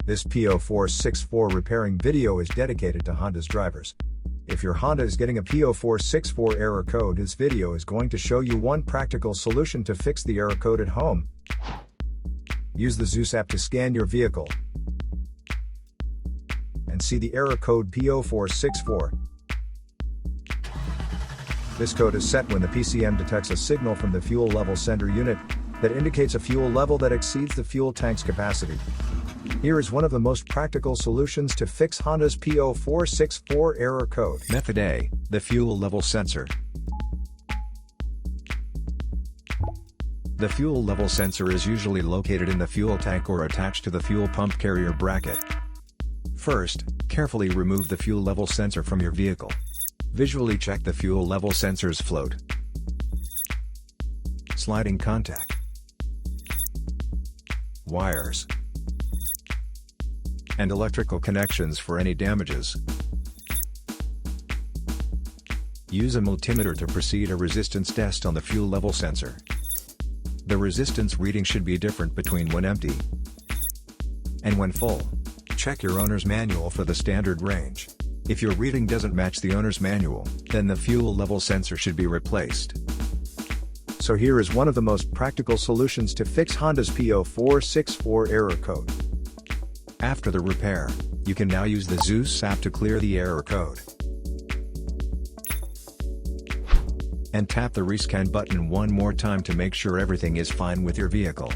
This P0464 repairing video is dedicated to Honda's drivers. If your Honda is getting a P0464 error code, this video is going to show you one practical solution to fix the error code at home. Use the Zeus app to scan your vehicle and see the error code P0464. This code is set when the PCM detects a signal from the fuel level sender unit that indicates a fuel level that exceeds the fuel tank's capacity. Here is one of the most practical solutions to fix Honda's P0464 error code. Method A, the fuel level sensor. The fuel level sensor is usually located in the fuel tank or attached to the fuel pump carrier bracket. First, carefully remove the fuel level sensor from your vehicle. Visually check the fuel level sensor's float, sliding contact, wires, and electrical connections for any damages. Use a multimeter to proceed a resistance test on the fuel level sensor. The resistance reading should be different between when empty and when full. Check your owner's manual for the standard range. If your reading doesn't match the owner's manual, then the fuel level sensor should be replaced. So here is one of the most practical solutions to fix Honda's P0464 error code. After the repair, you can now use the Zeus app to clear the error code and tap the rescan button one more time to make sure everything is fine with your vehicle.